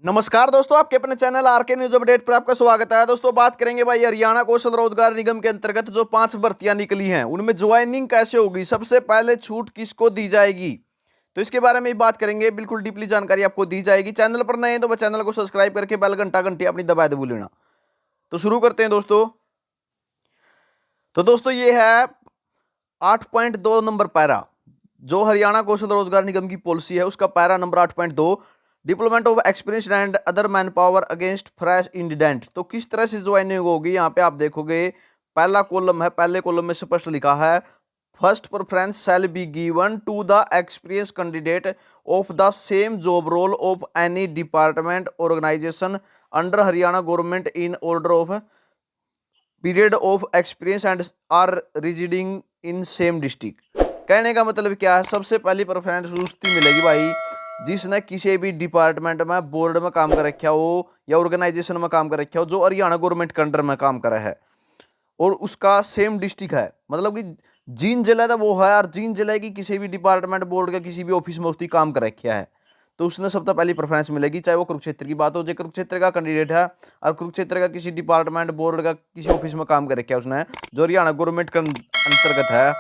नमस्कार दोस्तों, आपके अपने चैनल आरके न्यूज अपडेट पर आपका स्वागत है। दोस्तों बात करेंगे भाई हरियाणा कौशल रोजगार निगम के अंतर्गत जो 5 भर्तियां निकली हैं उनमें ज्वाइनिंग कैसे होगी, सबसे पहले छूट किसको दी जाएगी, तो इसके बारे में बात करेंगे। बिल्कुल डीपली जानकारी आपको दी जाएगी। चैनल पर नए हैं तो चैनल को सब्सक्राइब करके बेल घंटी अपनी दबा दे लेना। तो शुरू करते हैं दोस्तों। तो दोस्तों ये है 8.2 नंबर पैरा, जो हरियाणा कौशल रोजगार निगम की पॉलिसी है उसका para number 8.2, deployment of experience and other man power against fresh indent. तो किस तरह से ज्वाइनिंग होगी, यहाँ पे आप देखोगे पहला कॉलम है, पहले कॉलम में स्पष्ट लिखा है first preference shall be given to the experience candidate of the same job role of any department organization under Haryana government in order of period of experience and are residing in same district. कहने का मतलब क्या है, सबसे पहली preference उसकी मिलेगी भाई जिसने किसी भी डिपार्टमेंट में, बोर्ड में काम कर रखा हो या ऑर्गेनाइजेशन में काम कर रखा हो जो हरियाणा गवर्नमेंट के अंडर में काम करा है और उसका सेम डिस्ट्रिक्ट है, मतलब कि जींद जिला था वो है और जींद जिला की किसी भी डिपार्टमेंट, बोर्ड का किसी भी ऑफिस में उसकी काम कर रखा है, तो उसने सबसे पहली प्रेफरेंस मिलेगी। चाहे वो कुरुक्षेत्र की बात हो, जो कुरुक्षेत्र का कैंडिडेट है और कुरुक्षेत्र का किसी डिपार्टमेंट, बोर्ड का किसी ऑफिस में काम कर रखा है उसने, जो हरियाणा गवर्नमेंट के अंतर्गत है,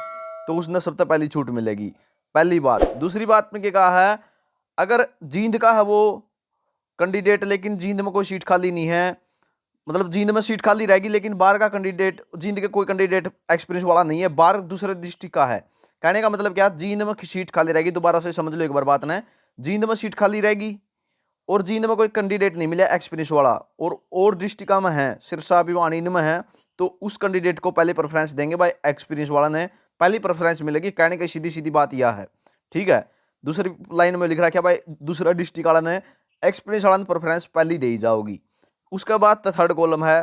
तो उसने सबसे पहली छूट मिलेगी। पहली बात। दूसरी बात में क्या कहा है, अगर जींद का है वो कैंडिडेट लेकिन जींद में कोई सीट खाली नहीं है, मतलब जींद में सीट खाली रहेगी लेकिन बाहर का कैंडिडेट, जींद के कोई कैंडिडेट एक्सपीरियंस वाला नहीं है, बाहर दूसरे डिस्ट्रिक्ट का है। कहने का मतलब क्या, जींद में सीट खाली रहेगी, दोबारा से समझ लो एक बार बात ने, जींद में सीट खाली रहेगी और जींद में कोई कैंडिडेट नहीं मिला एक्सपीरियंस वाला और डिस्ट्रिक्ट में है, सिरसा भिवानी इनमें है, तो उस कैंडिडेट को पहले प्रेफरेंस देंगे भाई, एक्सपीरियंस वाला ने पहली प्रेफरेंस मिलेगी। कहने की सीधी सीधी बात यह है, ठीक है। दूसरी लाइन में लिख रखा है भाई दूसरा डिस्ट्रिक्ट वाला ने, एक्सपीरियंस वाला ने प्रेफरेंस पहली दी जाओगी। उसके बाद थर्ड कॉलम है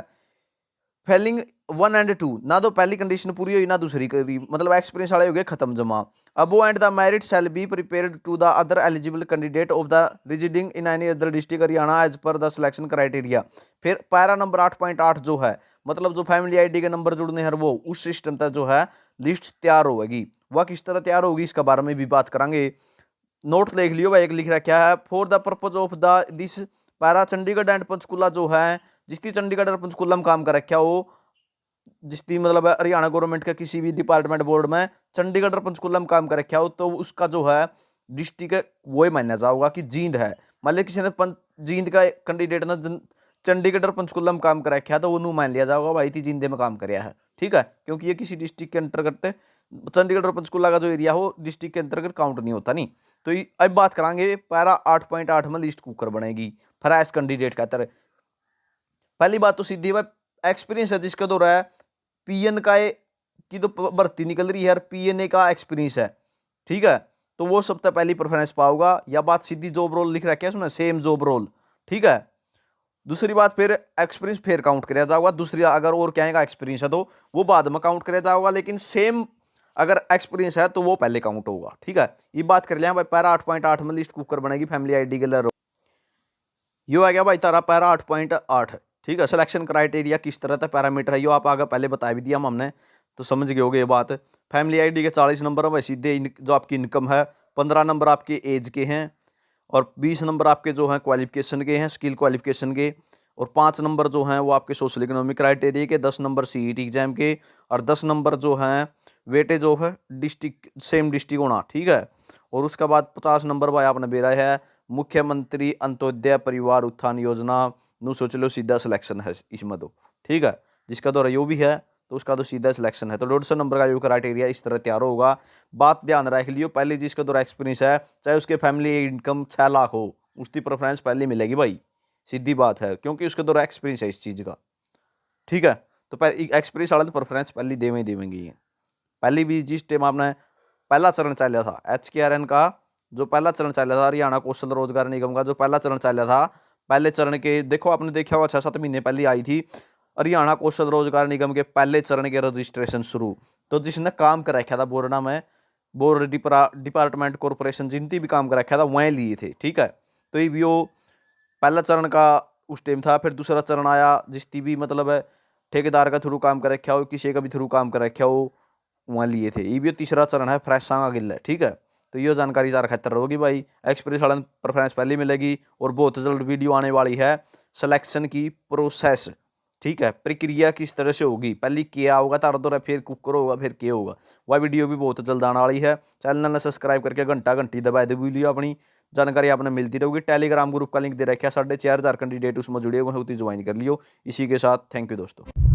फेलिंग 1 एंड 2, ना तो पहली कंडीशन पूरी हुई ना दूसरी करी, मतलब एक्सपीरियंस वाले हो गए खत्म जमा। Above and the merit shall be prepared to the other eligible candidate of the residing in any other district Haryana as per the selection criteria. फिर पैरा नंबर 8.8 जो है, मतलब जो फैमिली आईडी के नंबर जुड़ने हैं वो उस सिस्टम तक जो है लिस्ट तैयार होगी। वह किस तरह तैयार होगी इसके बारे में भी बात करेंगे। नोट लिख लियो भाई, एक लिख रखा है for the purpose of the this para Chandigarh and Panchkula जो है, जिसकी चंडीगढ़ और पंचकुला में काम कर रखा हो, जिसकी मतलब हरियाणा गवर्नमेंट के किसी भी डिपार्टमेंट बोर्ड में चंडीगढ़ और पंचकुला में काम कर रखा हो, तो उसका जो है डिस्ट्रिक्ट वही माना जाएगा कि जींद है। मान लिया किसी ने जींद का कैंडिडेट ने चंडीगढ़ और पंचकुला में काम कर रखा है तो वो नू मान लिया जाएगा भाई थी जींदे में काम कराया है, ठीक है, क्योंकि ये किसी डिस्ट्रिक्ट के अंतर्गत, चंडीगढ़ और पंचकुला का जो एरिया हो डिस्ट्रिक्ट के अंतर्गत काउंट नहीं होता नहीं। तो अब बात करेंगे पैरा 8.8 में लिस्ट कुकर बनेगी फ्रेश कैंडिडेट का तरह। पहली बात तो सीधी बात एक्सपीरियंस है, जिसका दौरा है पीएन का की तो भर्ती निकल रही है यार, पीएनए का एक्सपीरियंस है, ठीक है, तो वो सबसे पहली प्रेफरेंस पाओगा। या बात सीधी जॉब रोल लिख रखा है उसमें, सेम जॉब रोल, ठीक है। दूसरी बात फिर एक्सपीरियंस फिर काउंट किया जाएगा, दूसरी अगर और क्या है एक्सपीरियंस है तो वो बाद में काउंट किया जाएगा, लेकिन सेम अगर एक्सपीरियंस है तो वो पहले काउंट होगा, ठीक है। ये बात कर लिया भाई पैरा 8.8 में लिस्ट कुकर बनेगी फैमिली आईडी के लिए। यो आ गया भाई तारा पैरा 8.8, ठीक है। सिलेक्शन क्राइटेरिया किस तरह का पैरामीटर है यो आप आगे पहले बता भी दिया हमने, तो समझ गए होगे ये बात। फैमिली आईडी के 40 नंबर है सीधे जो आपकी इनकम है, 15 नंबर आपके एज के हैं और 20 नंबर आपके जो हैं क्वालिफिकेशन के हैं, स्किल क्वालिफिकेशन के, और 5 नंबर जो हैं वो आपके सोशल इकोनॉमिक क्राइटेरिया के, 10 नंबर सीईटी एग्जाम के, और 10 नंबर जो हैं वेटेज ऑफ है डिस्ट्रिक्ट, सेम डिस्ट्रिक्ट होना, ठीक है। और उसके बाद 50 नंबर भाई आपने बेरा है मुख्यमंत्री अंत्योदय परिवार उत्थान योजना, नू सोच लो सीधा सिलेक्शन है इसमें तो, ठीक है। जिसका दौरा यो भी है तो उसका तो सीधा सिलेक्शन है, तो 150 नंबर का यो क्राइटेरिया इस तरह तैयार होगा। बात ध्यान रख लियो, पहले जिसका दौरा एक्सपीरियंस है चाहे उसके फैमिली इनकम 6 लाख हो, उसकी प्रेफरेंस पहले मिलेगी भाई, सीधी बात है, क्योंकि उसके दौरा एक्सपीरियंस है इस चीज़ का, ठीक है। तो एक्सपीरियंस वाले तो प्रेफरेंस पहले देवेंगे। पहली भी जिस टाइम आपने पहला चरण चल था HKRN का, जो पहला चरण चल था हरियाणा कौशल रोजगार निगम का जो पहला चरण चल था, पहले चरण के देखो आपने देखा होगा 6-7 महीने पहले आई थी हरियाणा कौशल रोजगार निगम के पहले चरण के रजिस्ट्रेशन शुरू, तो जिसने काम कर रखा था बोर्डा में, बोर्ड डिपार्टमेंट कॉरपोरेशन जिनती भी काम कर रखा था वहीं लिए थे, ठीक है। तो ये भी वो पहला चरण का उस टाइम था। फिर दूसरा चरण आया जिसकी भी मतलब है ठेकेदार का थ्रू काम कर रखा हो, किसी का भी थ्रू काम कर रखा हो वहाँ लिए थे। ये भी तीसरा चरण है फ्रेश सांगा गिल है, ठीक है। तो ये जानकारी तार खतर होगी भाई। एक्सपीरियंस वाले प्रेफरेंस पहले मिलेगी और बहुत जल्द वीडियो आने वाली है सिलेक्शन की प्रोसेस, ठीक है, प्रक्रिया किस तरह से होगी, पहले क्या होगा तार दौरा, फिर कुकर होगा, फिर क्या होगा, वह वीडियो भी बहुत जल्द आने वाली है। चैनल ने सब्सक्राइब करके घंटी दबा दे, वीडियो अपनी जानकारी आपने मिलती रहेगी। टेलीग्राम ग्रुप का लिंक दे रखा है, 4,500 कैंडिडेट उसमें जुड़े हुए हैं, उसी ज्वाइन कर लियो। इसी के साथ थैंक यू दोस्तों।